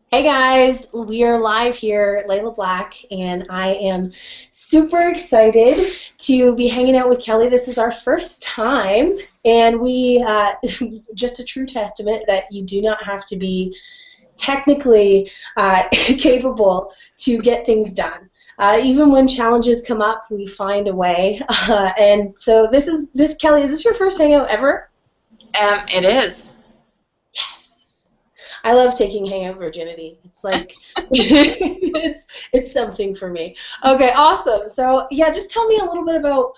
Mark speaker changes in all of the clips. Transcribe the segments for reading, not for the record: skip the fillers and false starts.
Speaker 1: Hey guys, we are live here, Layla Black, and I am super excited to be hanging out with Kelly. This is our first time, and just a true testament that you do not have to be technically capable to get things done. Even when challenges come up, we find a way. And so Kelly, is this your first hangout ever?
Speaker 2: It is.
Speaker 1: Yes. I love taking hangout virginity. It's like it's something for me. Okay, awesome. So yeah, just tell me a little bit about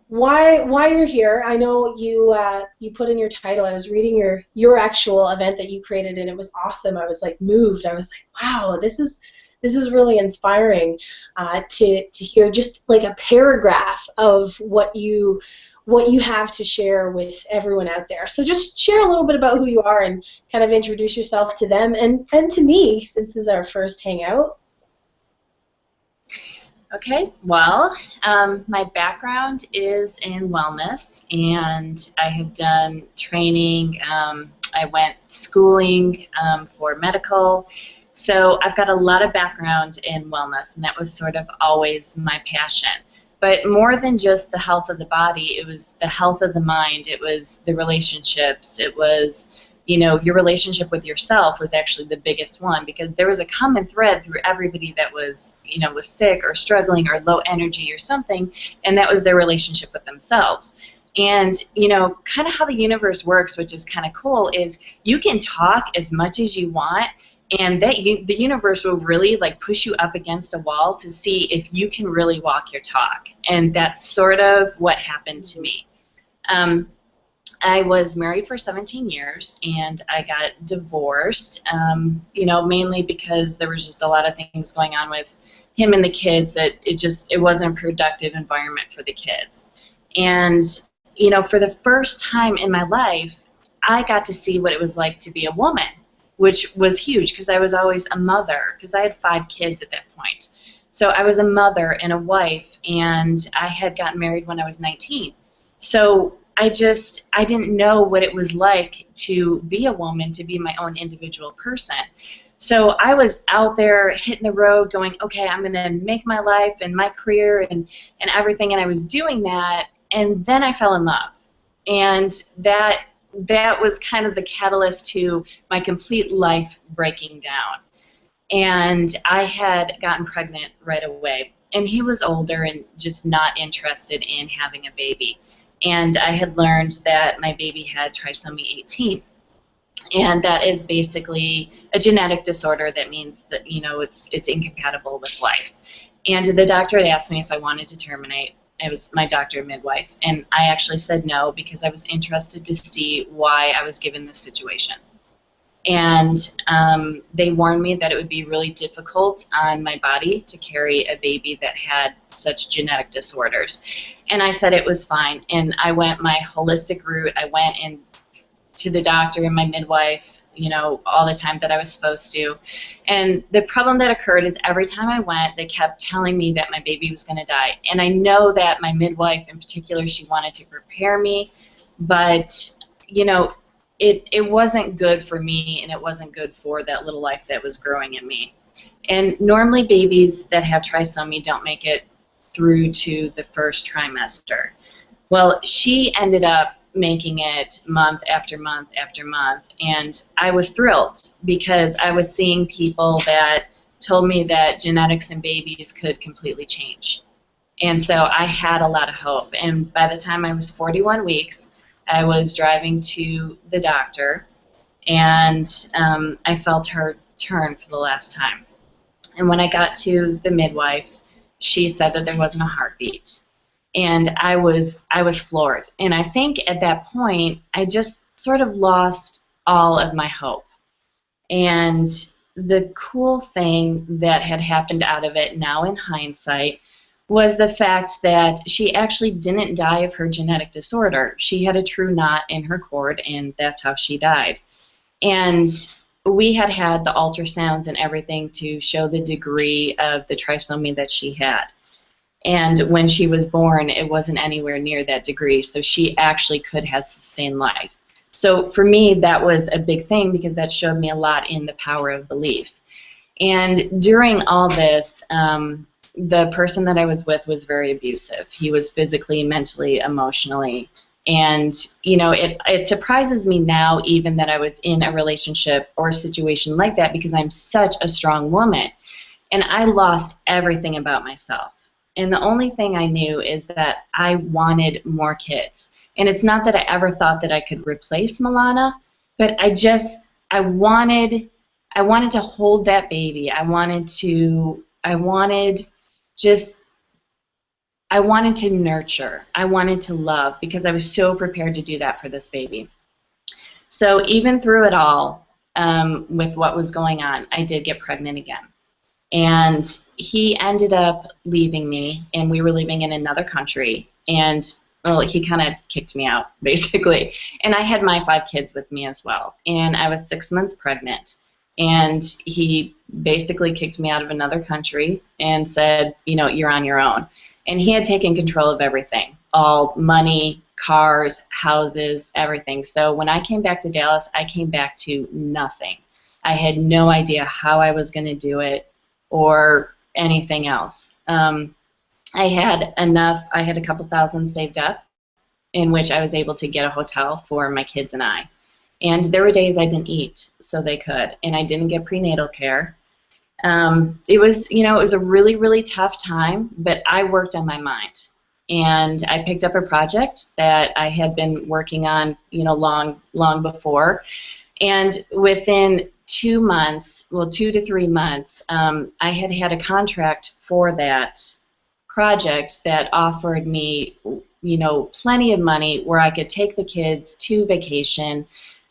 Speaker 1: why you're here. I know you put in your title. I was reading your actual event that you created, and it was awesome. I was like moved. I was like, wow, this is really inspiring to hear just like a paragraph of what you have to share with everyone out there. So just share a little bit about who you are and kind of introduce yourself to them and to me, since this is our first hangout.
Speaker 2: Okay, well, my background is in wellness, and I have done training. I went schooling for medical, so I've got a lot of background in wellness, and that was sort of always my passion. But more than just the health of the body, it was the health of the mind, it was the relationships, it was your relationship with yourself was actually the biggest one, because there was a common thread through everybody that was sick or struggling or low energy or something, and that was their relationship with themselves. And kind of how the universe works, which is kind of cool, is you can talk as much as you want, and the universe will really like push you up against a wall to see if you can really walk your talk. And that's sort of what happened to me. Um, I was married for 17 years, and I got divorced, mainly because there was just a lot of things going on with him and the kids that it wasn't a productive environment for the kids. And, for the first time in my life, I got to see what it was like to be a woman, which was huge because I was always a mother, because I had 5 kids at that point. So I was a mother and a wife, and I had gotten married when I was 19. So I didn't know what it was like to be a woman, to be my own individual person. So I was out there hitting the road going, okay, I'm going to make my life and my career and everything, and I was doing that, and then I fell in love. And that was kind of the catalyst to my complete life breaking down. And I had gotten pregnant right away, and he was older and just not interested in having a baby. And I had learned that my baby had trisomy 18, and that is basically a genetic disorder that means that it's incompatible with life. And the doctor had asked me if I wanted to terminate. It was my doctor midwife, and I actually said no because I was interested to see why I was given this situation. And they warned me that it would be really difficult on my body to carry a baby that had such genetic disorders. And I said it was fine, and I went my holistic route. I went in to the doctor and my midwife, all the time that I was supposed to. And the problem that occurred is every time I went, they kept telling me that my baby was going to die. And I know that my midwife in particular, she wanted to prepare me, but, it wasn't good for me, and it wasn't good for that little life that was growing in me. And normally babies that have trisomy don't make it through to the first trimester. Well, she ended up making it month after month after month, and I was thrilled because I was seeing people that told me that genetics in babies could completely change. And so I had a lot of hope. And by the time I was 41 weeks, I was driving to the doctor, and I felt her turn for the last time. And when I got to the midwife, she said that there wasn't a heartbeat. And I was floored. And I think at that point, I just sort of lost all of my hope. And the cool thing that had happened out of it now in hindsight was the fact that she actually didn't die of her genetic disorder. She had a true knot in her cord, and that's how she died. And we had the ultrasounds and everything to show the degree of the trisomy that she had. And when she was born, it wasn't anywhere near that degree, so she actually could have sustained life. So for me, that was a big thing because that showed me a lot in the power of belief. And during all this, the person that I was with was very abusive. He was physically, mentally, emotionally. And, you know, it surprises me now even that I was in a relationship or a situation like that because I'm such a strong woman. And I lost everything about myself. And the only thing I knew is that I wanted more kids. And it's not that I ever thought that I could replace Milana, but I wanted to hold that baby. Just I wanted to nurture. I wanted to love because I was so prepared to do that for this baby. So even through it all, with what was going on, I did get pregnant again. And he ended up leaving me, and we were living in another country. And well, he kind of kicked me out, basically. And I had my 5 kids with me as well. And I was 6 months pregnant. And he basically kicked me out of another country and said, you know, you're on your own. And he had taken control of everything, all money, cars, houses, everything. So when I came back to Dallas, I came back to nothing. I had no idea how I was going to do it or anything else. I had a couple thousand saved up in which I was able to get a hotel for my kids and I. And there were days I didn't eat so they could, and I didn't get prenatal care. It was a really, really tough time, but I worked on my mind. And I picked up a project that I had been working on, long before. And within 2 months, 2 to 3 months, I had a contract for that project that offered me, plenty of money where I could take the kids to vacation,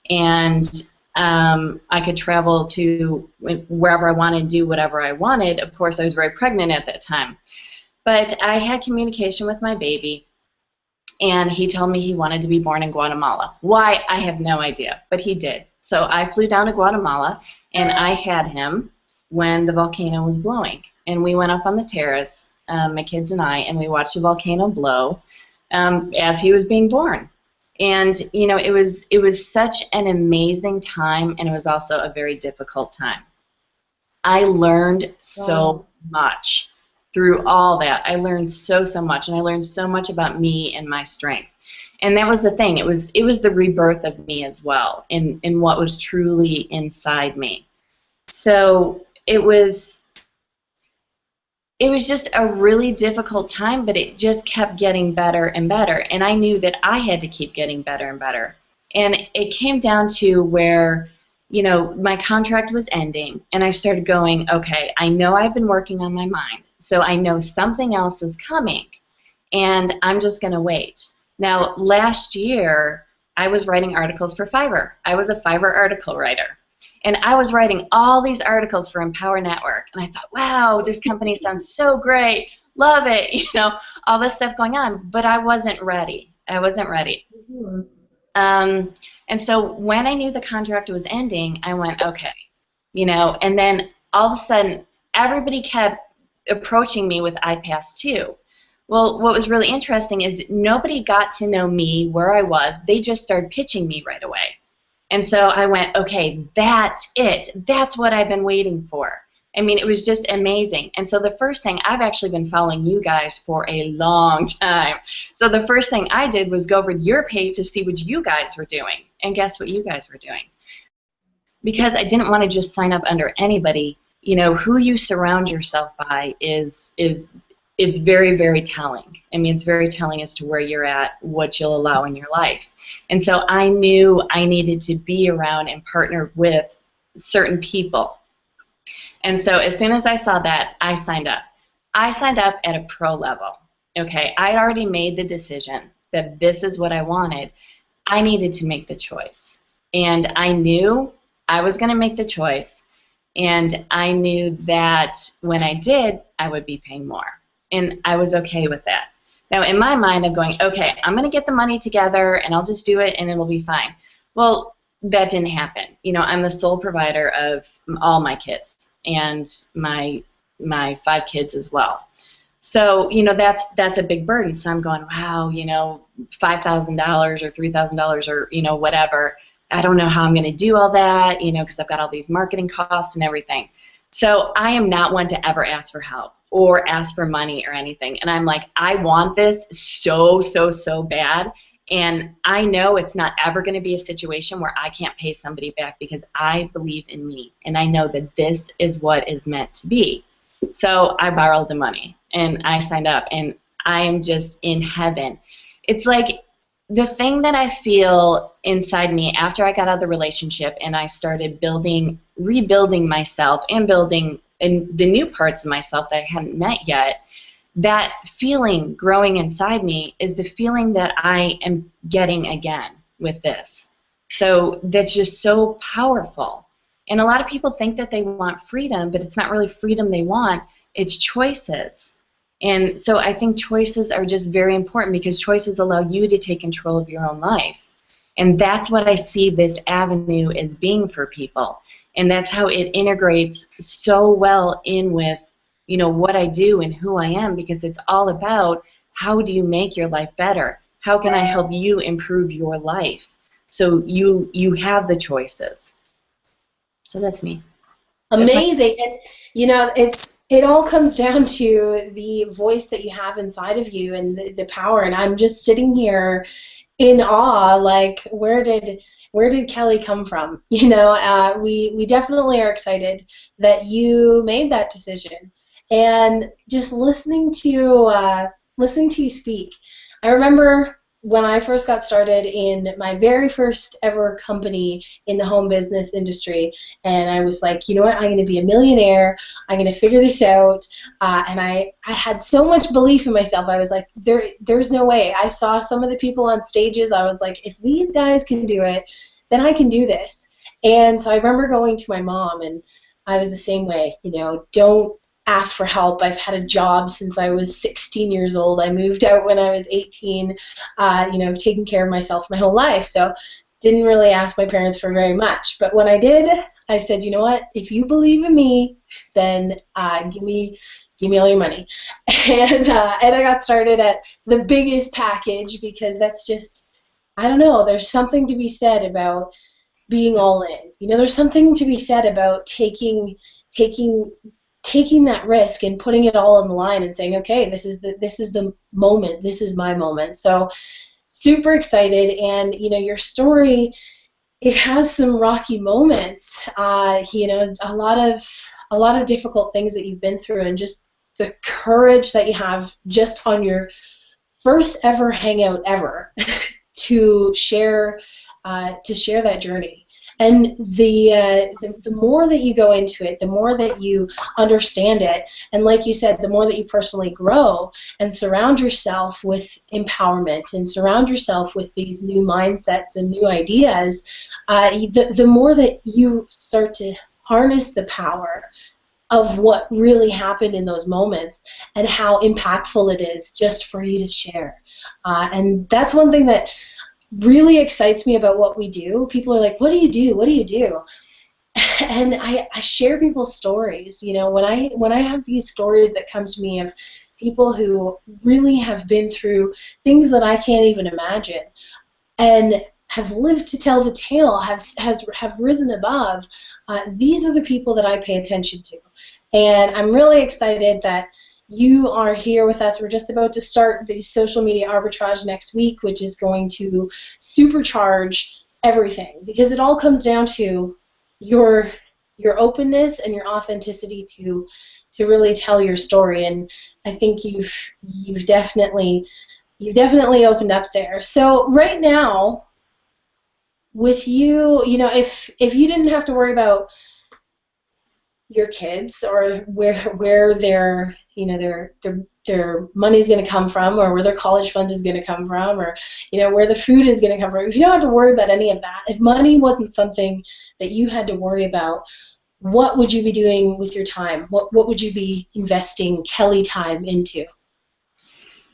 Speaker 2: and I could travel to wherever I wanted, do whatever I wanted. Of course, I was very pregnant at that time. But I had communication with my baby, and he told me he wanted to be born in Guatemala. Why? I have no idea, but he did. So I flew down to Guatemala, and I had him when the volcano was blowing. And we went up on the terrace, my kids and I, and we watched the volcano blow as he was being born. And it was such an amazing time, and it was also a very difficult time. I learned so much through all that. I learned so much, and I learned so much about me and my strength. And that was the thing. It was the rebirth of me as well, in what was truly inside me. So it was just a really difficult time, but it just kept getting better and better. And I knew that I had to keep getting better and better. And it came down to where, my contract was ending, and I started going, okay, I know I've been working on my mind, so I know something else is coming, and I'm just going to wait. Now, last year, I was writing articles for Fiverr. I was a Fiverr article writer. And I was writing all these articles for Empower Network, and I thought, wow, this company sounds so great, love it, all this stuff going on, but I wasn't ready. I wasn't ready. And so when I knew the contract was ending, I went, okay, and then all of a sudden, everybody kept approaching me with iPass 2. Well, what was really interesting is nobody got to know me where I was. They just started pitching me right away. And so I went, okay, that's it. That's what I've been waiting for. I mean, it was just amazing. And so the first thing, I've actually been following you guys for a long time. So the first thing I did was go over to your page to see what you guys were doing. And guess what you guys were doing? Because I didn't want to just sign up under anybody. Who you surround yourself by it's very, very telling. I mean, it's very telling as to where you're at, what you'll allow in your life. And so I knew I needed to be around and partner with certain people. And so as soon as I saw that, I signed up. I signed up at a pro level. Okay, I'd already made the decision that this is what I wanted. I needed to make the choice. And I knew I was going to make the choice. And I knew that when I did, I would be paying more. And I was okay with that. Now, in my mind, I'm going, okay, I'm going to get the money together, and I'll just do it, and it'll be fine. Well, that didn't happen. I'm the sole provider of all my kids and my 5 kids as well. So, that's a big burden. So I'm going, wow, $5,000 or $3,000 or, whatever. I don't know how I'm going to do all that, because I've got all these marketing costs and everything. So I am not one to ever ask for help or ask for money or anything. And I'm like, I want this so, so, so bad. And I know it's not ever going to be a situation where I can't pay somebody back because I believe in me. And I know that this is what is meant to be. So I borrowed the money and I signed up and I am just in heaven. It's like the thing that I feel inside me after I got out of the relationship and I started rebuilding myself and building in the new parts of myself that I hadn't met yet, that feeling growing inside me is the feeling that I am getting again with this. So that's just so powerful. And a lot of people think that they want freedom, but it's not really freedom they want, it's choices. And so I think choices are just very important because choices allow you to take control of your own life. And that's what I see this avenue as being for people. And that's how it integrates so well in with, what I do and who I am, because it's all about how do you make your life better? How can I help you improve your life? So you have the choices. So that's me.
Speaker 1: Amazing. And it all comes down to the voice that you have inside of you and the power. And I'm just sitting here in awe, like where did Kelly come from? We definitely are excited that you made that decision. And just listening to you speak, I remember when I first got started in my very first ever company in the home business industry, and I was like, you know what, I'm going to be a millionaire, I'm going to figure this out, and I had so much belief in myself. I was like, there's no way. I saw some of the people on stages, I was like, if these guys can do it, then I can do this. And so I remember going to my mom, and I was the same way, don't ask for help. I've had a job since I was 16 years old. I moved out when I was 18. I've taken care of myself my whole life, so didn't really ask my parents for very much. But when I did, I said, you know what? If you believe in me, then give me all your money. And I got started at the biggest package because that's just, I don't know. There's something to be said about being all in. There's something to be said about taking that risk and putting it all on the line and saying, okay, this is the moment, this is my moment. So super excited. And your story, it has some rocky moments, a lot of difficult things that you've been through, and just the courage that you have just on your first ever hangout ever to share that journey. And the more that you go into it, the more that you understand it, and like you said, the more that you personally grow and surround yourself with empowerment and surround yourself with these new mindsets and new ideas, the more that you start to harness the power of what really happened in those moments and how impactful it is just for you to share. And that's one thing that really excites me about what we do. People are like, what do you do? What do you do? And I share people's stories. When I have these stories that come to me of people who really have been through things that I can't even imagine and have lived to tell the tale, have risen above, these are the people that I pay attention to. And I'm really excited that you are here with us. We're just about to start the social media arbitrage next week, which is going to supercharge everything, because it all comes down to your openness and your authenticity to really tell your story. And I think you've definitely opened up there. So right now, with you, if you didn't have to worry about your kids or where their money's going to come from, or where their college fund is going to come from, or where the food is going to come from, if you don't have to worry about any of that, if money wasn't something that you had to worry about, what would you be doing with your time? What would you be investing Kelly time into?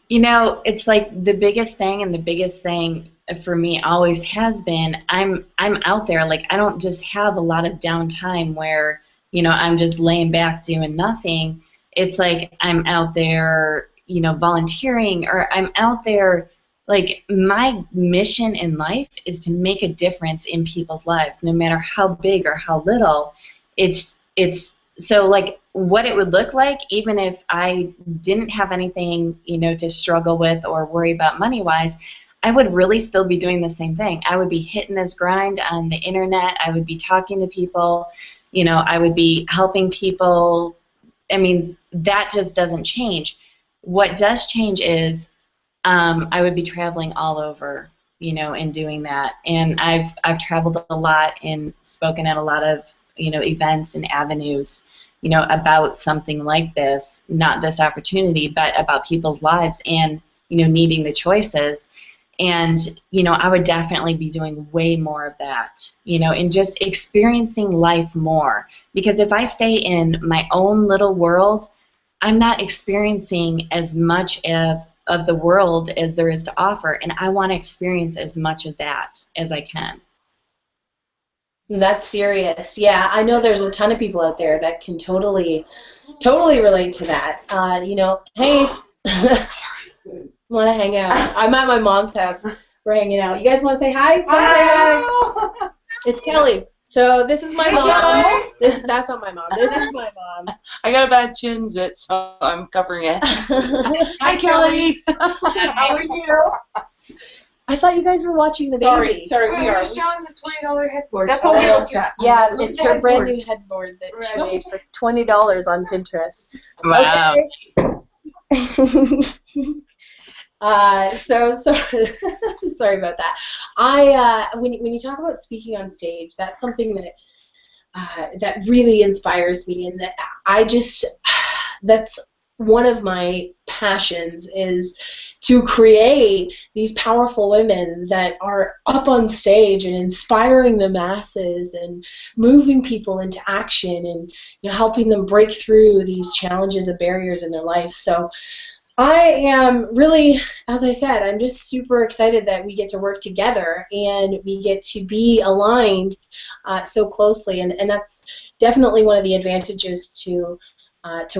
Speaker 2: It's like the biggest thing for me always has been I'm out there. Like, I don't just have a lot of downtime where I'm just laying back doing nothing. It's like I'm out there, volunteering, or I'm out there like, my mission in life is to make a difference in people's lives, no matter how big or how little. It's so, like, what it would look like, even if I didn't have anything, to struggle with or worry about money-wise, I would really still be doing the same thing. I would be hitting this grind on the internet. I would be talking to people. I would be helping people. I mean, that just doesn't change. What does change is I would be traveling all over, and doing that. And I've traveled a lot and spoken at a lot of, events and avenues, about something like this, not this opportunity, but about people's lives and, needing the choices. And, I would definitely be doing way more of that, and just experiencing life more. Because if I stay in my own little world, I'm not experiencing as much of the world as there is to offer, and I want to experience as much of that as I can.
Speaker 1: That's serious. Yeah, I know there's a ton of people out there that can totally relate to that. Hey, want to hang out. I'm at my mom's house. We're hanging out. You guys want to say hi? Come say hi. It's Kelly. So this is my mom. That's not my mom. This is my mom.
Speaker 3: I got a bad chin zit, so I'm covering it. Hi, Kelly. How are you?
Speaker 1: I thought you guys were watching the baby.
Speaker 3: Sorry, we are.
Speaker 4: We're showing the $20 headboard.
Speaker 3: That's what we looked at.
Speaker 1: Yeah, it's her brand new headboard that she made for $20 on Pinterest.
Speaker 2: Wow.
Speaker 1: Okay. So sorry, sorry about that. When you talk about speaking on stage, that's something that really inspires me, and that's one of my passions, is to create these powerful women that are up on stage and inspiring the masses and moving people into action and helping them break through these challenges and barriers in their life. So I am really, as I said, I'm just super excited that we get to work together and we get to be aligned so closely, and that's definitely one of the advantages to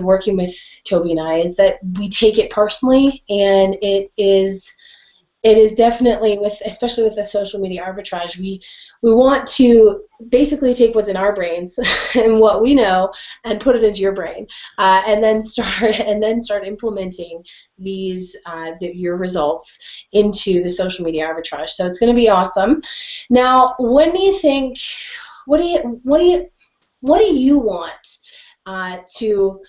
Speaker 1: working with Toby and I, is that we take it personally, and it is definitely, especially with the social media arbitrage, we want to basically take what's in our brains and what we know and put it into your brain, and then start implementing your results into the social media arbitrage. So it's going to be awesome. Now, when do you think? What do you want to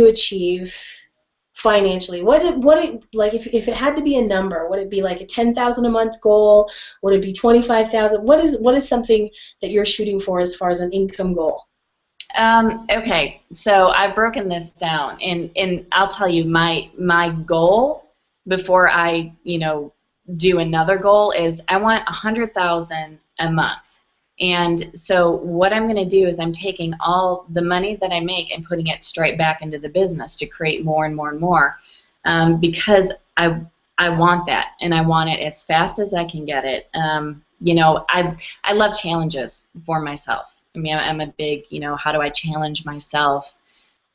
Speaker 1: achieve financially? Like if it had to be a number, would it be like a $10,000 a month goal? Would it be $25,000? What is something that you're shooting for as far as an income goal?
Speaker 2: Okay, so I've broken this down, and I'll tell you my goal before I do another goal is I want $100,000 a month. And so what I'm going to do is I'm taking all the money that I make and putting it straight back into the business to create more and more and more, because I want that, and I want it as fast as I can get it. I love challenges for myself. I mean, I'm a big, how do I challenge myself?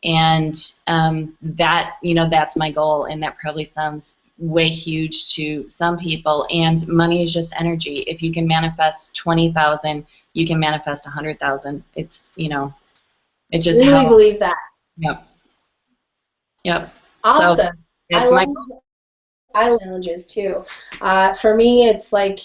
Speaker 2: And that's my goal, and that probably sounds way huge to some people, and money is just energy. If you can manifest 20,000, you can manifest 100,000. It's it's just
Speaker 1: really believe that.
Speaker 2: Yep.
Speaker 1: Awesome.
Speaker 2: So that's my goal.
Speaker 1: I love challenges too. For me, it's like,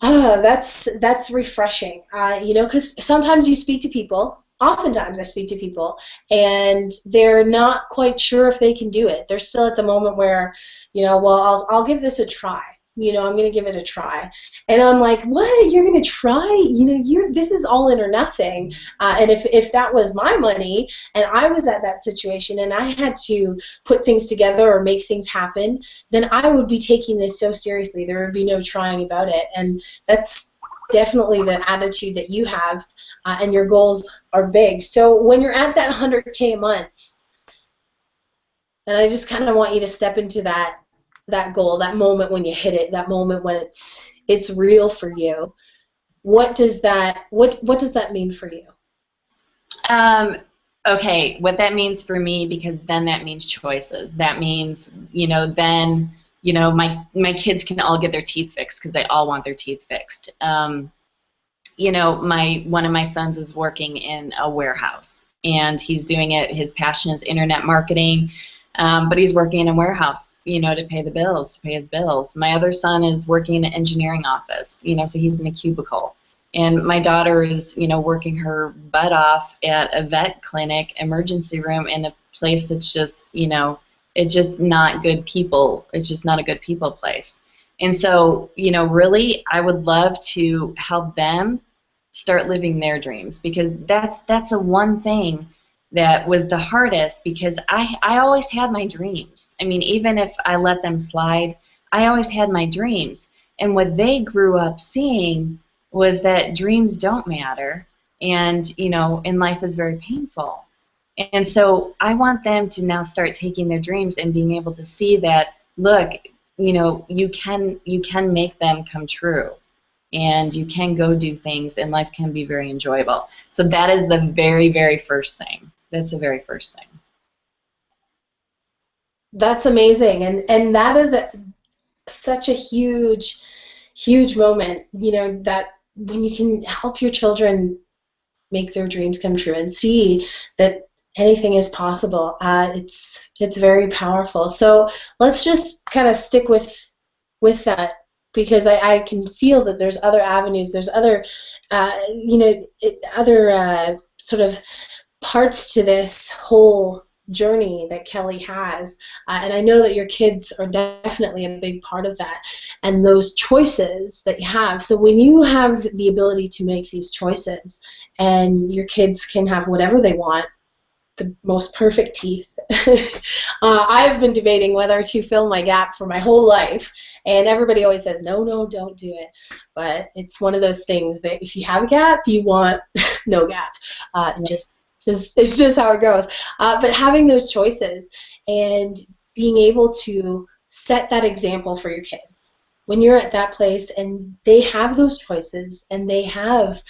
Speaker 1: that's refreshing. Because sometimes you speak to people. Oftentimes I speak to people and they're not quite sure if they can do it. They're still at the moment where, well, I'll give this a try. I'm going to give it a try. And I'm like, what? You're going to try? This is all in or nothing. And if that was my money and I was at that situation and I had to put things together or make things happen, then I would be taking this so seriously. There would be no trying about it. And that's definitely the attitude that you have, and your goals are big. So when you're at that 100K a month, and I just kind of want you to step into that goal, that moment when you hit it, that moment when it's real for you. What does that mean for you?
Speaker 2: Okay, what that means for me, because then that means choices. That means, then you know, my kids can all get their teeth fixed because they all want their teeth fixed. You know, one of my sons is working in a warehouse, and he's doing it. His passion is internet marketing, but he's working in a warehouse, you know, to pay the bills, to pay his bills. My other son is working in an engineering office, you know, so he's in a cubicle. And my daughter is, you know, working her butt off at a vet clinic, emergency room, in a place that's just, you know, it's just not good people. It's just not a good people place. And so, you know, really, I would love to help them start living their dreams, because that's the one thing that was the hardest, because I always had my dreams. I mean, even if I let them slide, I always had my dreams. And what they grew up seeing was that dreams don't matter, and, you know, and life is very painful. And so I want them to now start taking their dreams and being able to see that, look, you know, you can make them come true, and you can go do things, and life can be very enjoyable. So that is the very, very first thing. That's the very first thing.
Speaker 1: That's amazing, and that is such a huge, huge moment, you know, that when you can help your children make their dreams come true and see that anything is possible, it's very powerful. So let's just kind of stick with that, because I can feel that there's other avenues, there's other, you know, other sort of parts to this whole journey that Kelly has, and I know that your kids are definitely a big part of that, and those choices that you have. So when you have the ability to make these choices, and your kids can have whatever they want, the most perfect teeth. I've been debating whether to fill my gap for my whole life, and everybody always says, no, no, don't do it. But it's one of those things that if you have a gap, you want no gap. It's just how it goes. But having those choices and being able to set that example for your kids when you're at that place and they have those choices and they have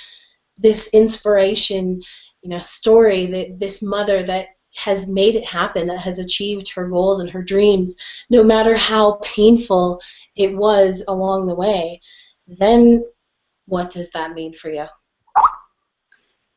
Speaker 1: this inspiration, you know, story, that this mother that has made it happen, that has achieved her goals and her dreams, no matter how painful it was along the way, then what does that mean for you?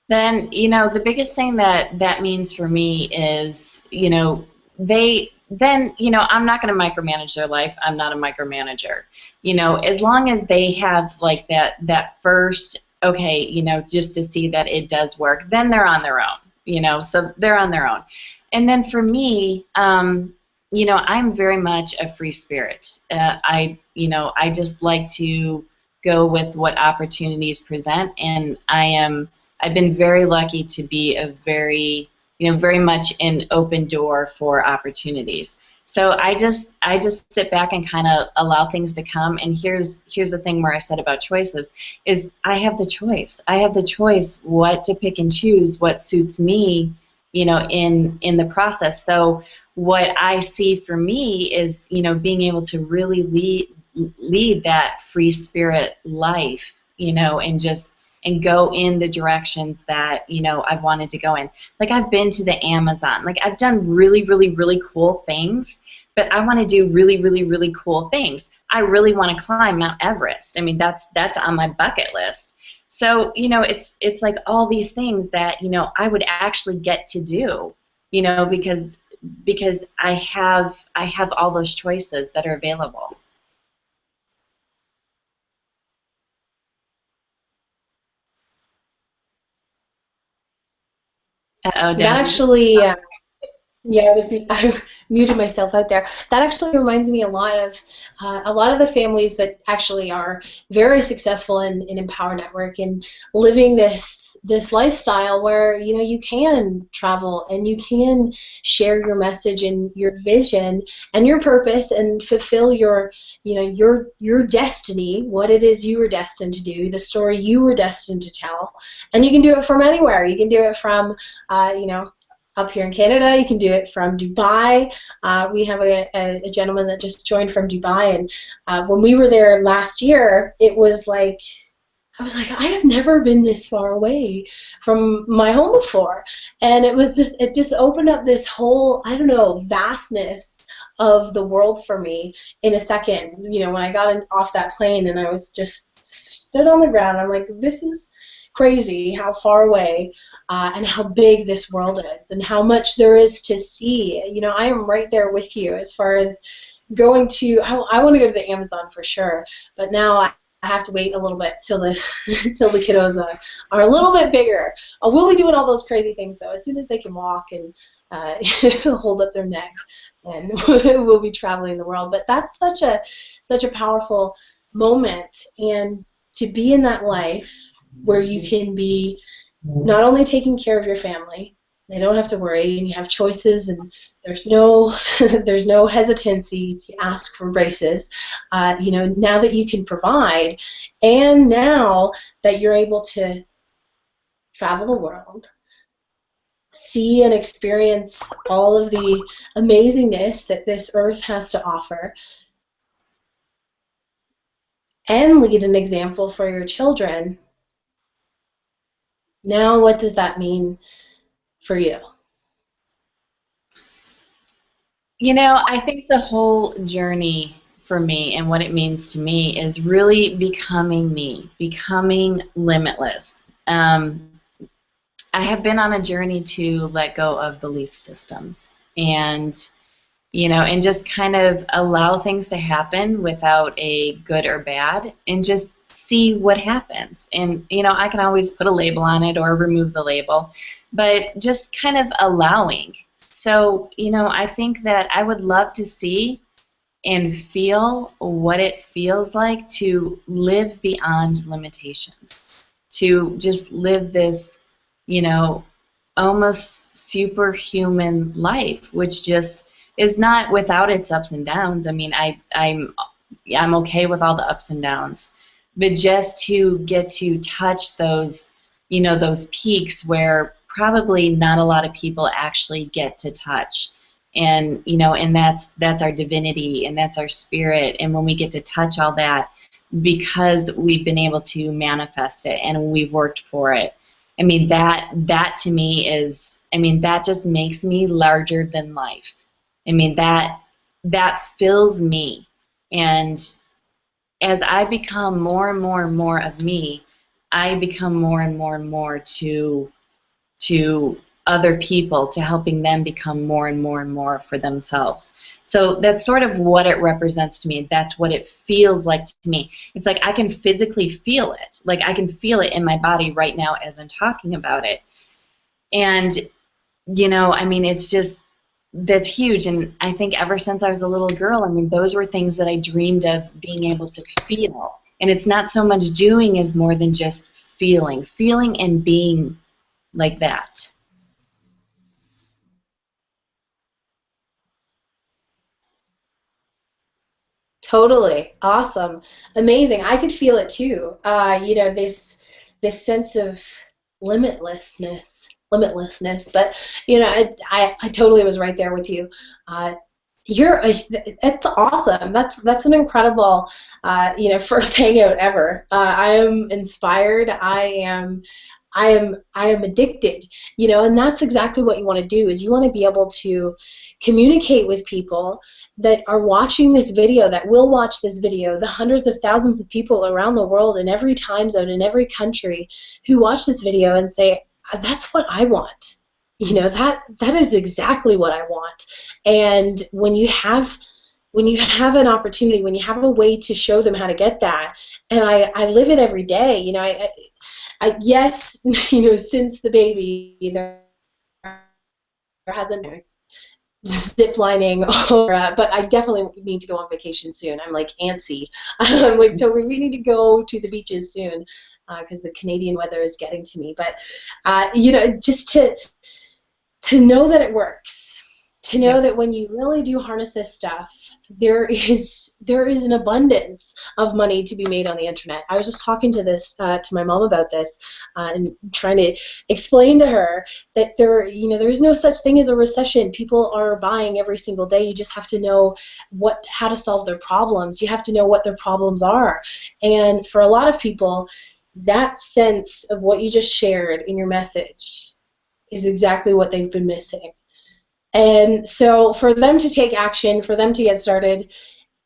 Speaker 2: Then, you know, the biggest thing that means for me is, you know, I'm not going to micromanage their life. I'm not a micromanager. You know, as long as they have like that first, okay, you know, just to see that it does work, then they're on their own, you know, so they're on their own. And then for me, you know, I'm very much a free spirit. I just like to go with what opportunities present, and I've been very lucky to be a very much an open door for opportunities. So I just sit back and kind of allow things to come. And here's the thing where I said about choices is I have the choice. I have the choice what to pick and choose, what suits me, you know, in the process. So what I see for me is, you know, being able to really lead that free spirit life, you know, and go in the directions that, you know, I've wanted to go in. Like, I've been to the Amazon. Like, I've done really, really, really cool things, but I want to do really, really, really cool things. I really want to climb Mount Everest. I mean, that's on my bucket list. So, you know, it's like all these things that, you know, I would actually get to do, you know, because I have all those choices that are available. Uh-oh,
Speaker 1: That actually, yeah, I muted myself out there. That actually reminds me a lot of the families that actually are very successful in Empower Network and living this lifestyle where, you know, you can travel and you can share your message and your vision and your purpose and fulfill your, you know, your destiny, what it is you were destined to do, the story you were destined to tell, and you can do it from anywhere. You can do it from, you know, up here in Canada. You can do it from Dubai. We have a gentleman that just joined from Dubai, and when we were there last year, it was like, I was like, I have never been this far away from my home before, and it just opened up this whole, I don't know, vastness of the world for me in a second. You know, when I got off that plane and I was just stood on the ground, I'm like, this is crazy how far away and how big this world is and how much there is to see. You know, I am right there with you as far as going to, I want to go to the Amazon for sure, but now I have to wait a little bit till the till the kiddos are a little bit bigger. We'll be doing all those crazy things though. As soon as they can walk and hold up their neck, and we'll be traveling the world. But that's such a powerful moment, and to be in that life where you can be not only taking care of your family, they don't have to worry, and you have choices, and there's no there's no hesitancy to ask for braces. You know, now that you can provide, and now that you're able to travel the world, see and experience all of the amazingness that this earth has to offer, and lead an example for your children. Now, what does that mean for you?
Speaker 2: You know, I think the whole journey for me and what it means to me is really becoming me, becoming limitless. I have been on a journey to let go of belief systems and, you know, and just kind of allow things to happen without a good or bad and just see what happens. And, you know, I can always put a label on it or remove the label, but just kind of allowing. So, you know, I think that I would love to see and feel what it feels like to live beyond limitations, to just live this, you know, almost superhuman life, which just is not without its ups and downs. I mean, I'm okay with all the ups and downs, but just to get to touch those, you know, those peaks where probably not a lot of people actually get to touch. And, you know, and that's our divinity and that's our spirit. And when we get to touch all that, because we've been able to manifest it and we've worked for it, I mean, that to me is, I mean, that just makes me larger than life. I mean, that fills me. And as I become more and more and more of me, I become more and more and more to other people, to helping them become more and more and more for themselves. So that's sort of what it represents to me. That's what it feels like to me. It's like I can physically feel it. Like I can feel it in my body right now as I'm talking about it. And, you know, I mean, it's just, that's huge. And I think ever since I was a little girl, I mean, those were things that I dreamed of being able to feel. And it's not so much doing as more than just feeling and being like that.
Speaker 1: Totally. Awesome. Amazing. I could feel it too. You know, this sense of limitlessness. But, you know, I totally was right there with you. It's awesome. That's an incredible, you know, first hangout ever. I am inspired. I am addicted, you know, and that's exactly what you want to do, is you want to be able to communicate with people that are watching this video, that will watch this video, the hundreds of thousands of people around the world in every time zone, in every country, who watch this video and say, that's what I want. You know, that is exactly what I want. And when you have an opportunity, when you have a way to show them how to get that, and I live it every day, you know, yes, you know, since the baby, there hasn't been zip lining, or, but I definitely need to go on vacation soon. I'm like antsy. I'm like, Toby, we need to go to the beaches soon because the Canadian weather is getting to me. But, you know, just to know that it works, to know that when you really do harness this stuff, there is an abundance of money to be made on the internet. I was just talking to my mom about this and trying to explain to her that there is no such thing as a recession. People are buying every single day. You just have to know how to solve their problems. You have to know what their problems are. And for a lot of people, that sense of what you just shared in your message is exactly what they've been missing. And so for them to take action, for them to get started,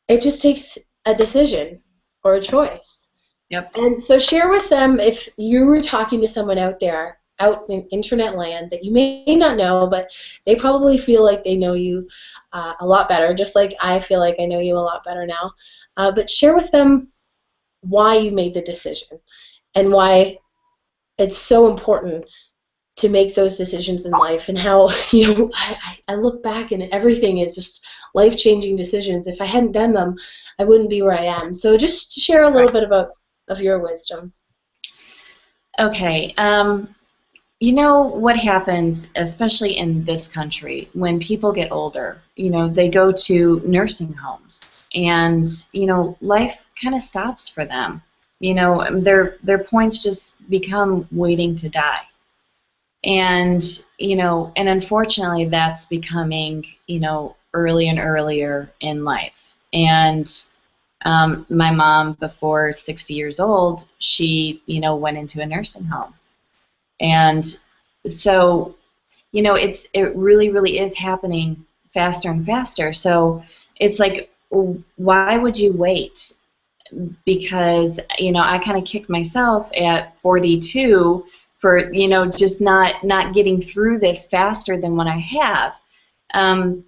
Speaker 1: it just takes a decision or a choice.
Speaker 2: Yep.
Speaker 1: And so share with them, if you were talking to someone out there, out in internet land that you may not know, but they probably feel like they know you a lot better, just like I feel like I know you a lot better now. But share with them why you made the decision and why it's so important to make those decisions in life, and how, I look back and everything is just life-changing decisions. If I hadn't done them, I wouldn't be where I am. So just share a little bit of your wisdom.
Speaker 2: Okay. You know what happens, especially in this country, when people get older, they go to nursing homes, and, life kind of stops for them. Their points just become waiting to die. And, and unfortunately that's becoming, early and earlier in life. And my mom, before 60 years old, she, went into a nursing home. And so, it really, really is happening faster and faster. So it's like, why would you wait? Because, I kind of kick myself at 42 for, just not getting through this faster than what I have, and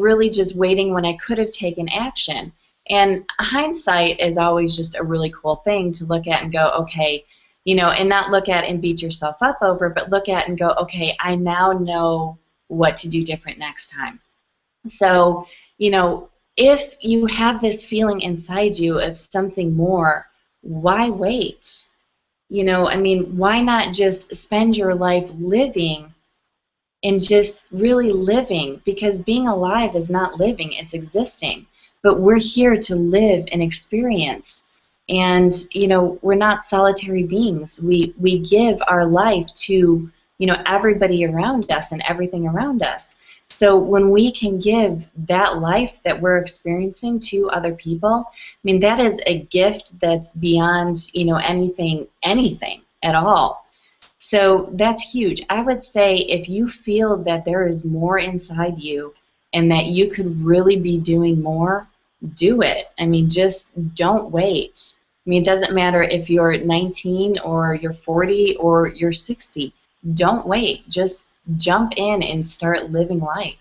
Speaker 2: really just waiting when I could have taken action. And hindsight is always just a really cool thing to look at and go, okay, and not look at and beat yourself up over, but look at and go, okay, I now know what to do different next time. So, if you have this feeling inside you of something more, why wait? Why not just spend your life living and just really living? Because being alive is not living, it's existing. But we're here to live and experience. And, we're not solitary beings. We give our life to, everybody around us and everything around us. So when we can give that life that we're experiencing to other people, that is a gift that's beyond, anything at all. So that's huge. I would say if you feel that there is more inside you and that you could really be doing more, do it. Just don't wait. It doesn't matter if you're 19 or you're 40 or you're 60. Don't wait. Just jump in and start living life.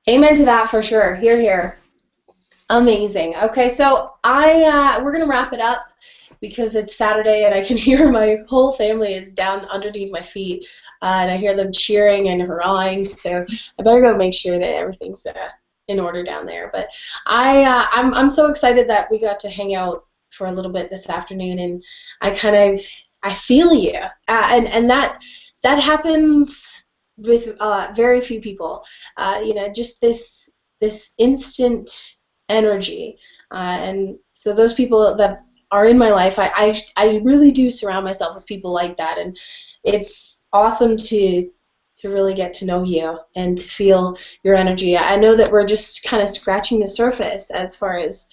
Speaker 1: Amen to that for sure. Hear, hear. Amazing. Okay, so we're gonna wrap it up because it's Saturday and I can hear my whole family is down underneath my feet, and I hear them cheering and hurrahing. So I better go make sure that everything's in order down there. But I'm so excited that we got to hang out for a little bit this afternoon, and I feel you, and that happens with very few people. Just this instant energy, and so those people that are in my life, I really do surround myself with people like that, and it's awesome to really get to know you and to feel your energy. I know that we're just kind of scratching the surface as far as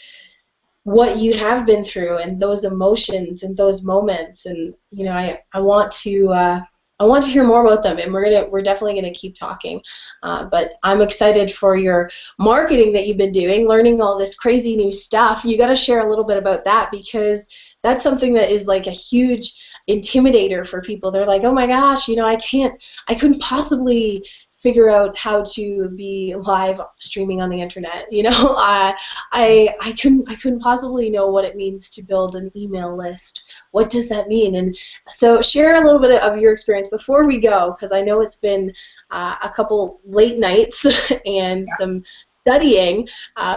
Speaker 1: what you have been through and those emotions and those moments, and I want to hear more about them, and we're definitely gonna keep talking. But I'm excited for your marketing that you've been doing, learning all this crazy new stuff. You got to share a little bit about that, because that's something that is like a huge intimidator for people. They're like, oh my gosh, I couldn't possibly figure out how to be live streaming on the internet. I couldn't possibly know what it means to build an email list. What does that mean? And so share a little bit of your experience before we go, because I know it's been a couple late nights and some studying,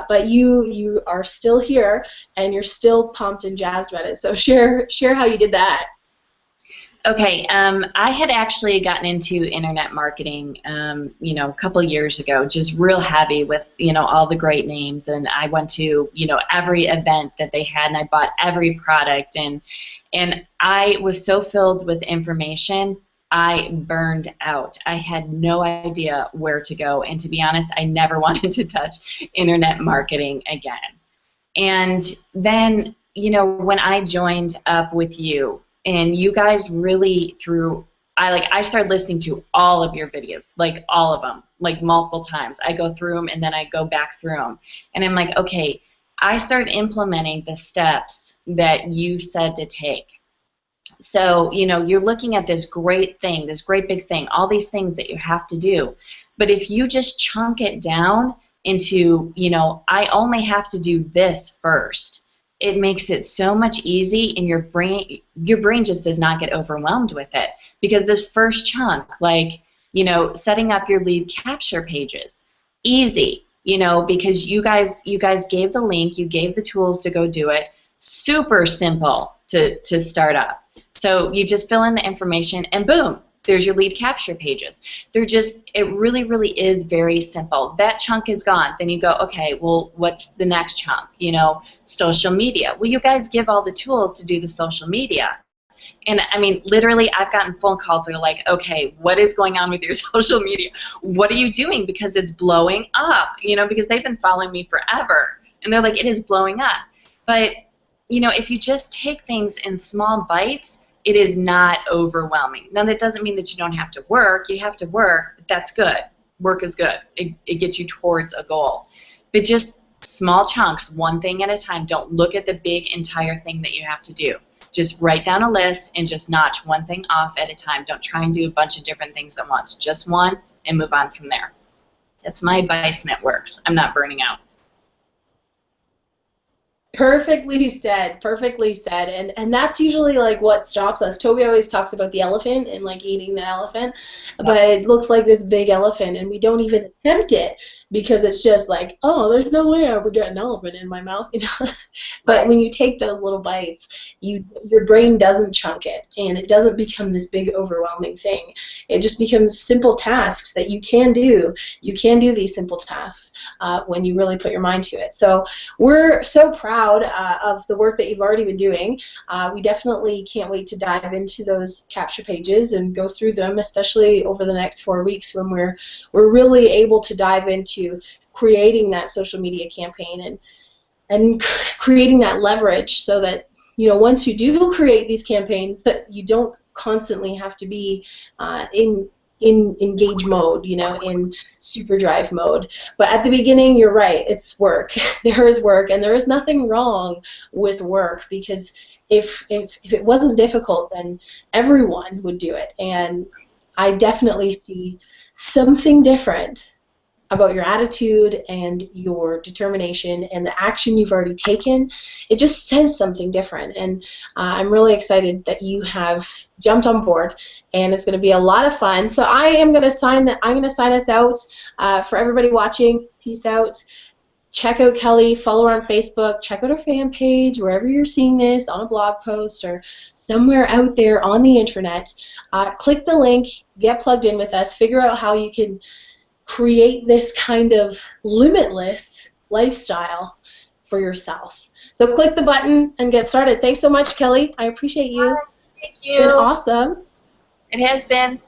Speaker 1: but you are still here and you're still pumped and jazzed about it. So share how you did that.
Speaker 2: Okay, I had actually gotten into internet marketing, a couple years ago, just real heavy with, all the great names, and I went to, every event that they had, and I bought every product, and I was so filled with information, I burned out. I had no idea where to go, and to be honest, I never wanted to touch internet marketing again. And then you know, when I joined up with you, and you guys really I started listening to all of your videos, like all of them, like multiple times. I go through them and then I go back through them. And I'm like, okay, I started implementing the steps that you said to take. So, you know, you're looking at this great thing, this great big thing, all these things that you have to do. But if you just chunk it down into, you know, I only have to do this first, it makes it so much easy, and your brain just does not get overwhelmed with it. Because this first chunk, like, you know, setting up your lead capture pages, easy, you know, because you guys gave the link, you gave the tools to go do it, super simple to start up. So you just fill in the information and boom, there's your lead capture pages. It really, really is very simple. That chunk is gone. Then you go, okay, well, what's the next chunk? You know, social media. Well, you guys give all the tools to do the social media. And I mean, literally, I've gotten phone calls that are like, okay, what is going on with your social media? What are you doing? Because it's blowing up, you know, because they've been following me forever. And they're like, it is blowing up. But, you know, if you just take things in small bites, it is not overwhelming. Now, that doesn't mean that you don't have to work. You have to work, but that's good. Work is good. It gets you towards a goal. But just small chunks, one thing at a time. Don't look at the big entire thing that you have to do. Just write down a list and just notch one thing off at a time. Don't try and do a bunch of different things at once. Just one and move on from there. That's my advice, and it works. I'm not burning out.
Speaker 1: Perfectly said, perfectly said. And that's usually like what stops us. Toby always talks about the elephant and like eating the elephant, but it looks like this big elephant and we don't even attempt it because it's just like, oh, there's no way I would get an elephant in my mouth, you know. But when you take those little bites, your brain doesn't chunk it and it doesn't become this big overwhelming thing. It just becomes simple tasks that you can do. You can do these simple tasks when you really put your mind to it. So we're so proud of the work that you've already been doing. We definitely can't wait to dive into those capture pages and go through them, especially over the next 4 weeks when we're really able to dive into creating that social media campaign and creating that leverage so that, you know, once you do create these campaigns, that you don't constantly have to be in engage mode, you know, in super drive mode. But at the beginning, you're right, it's work. There is work, and there is nothing wrong with work, because if it wasn't difficult, then everyone would do it. And I definitely see something different about your attitude and your determination and the action you've already taken. It just says something different, and I'm really excited that you have jumped on board, and it's going to be a lot of fun. So I'm going to sign us out. For everybody watching, peace out. Check out Kelly, follow her on Facebook, check out her fan page, wherever you're seeing this, on a blog post or somewhere out there on the internet. Click the link, get plugged in with us, figure out how you can create this kind of limitless lifestyle for yourself. So click the button and get started. Thanks so much, Kelly. I appreciate you.
Speaker 2: Thank you.
Speaker 1: It's been awesome.
Speaker 2: It has been.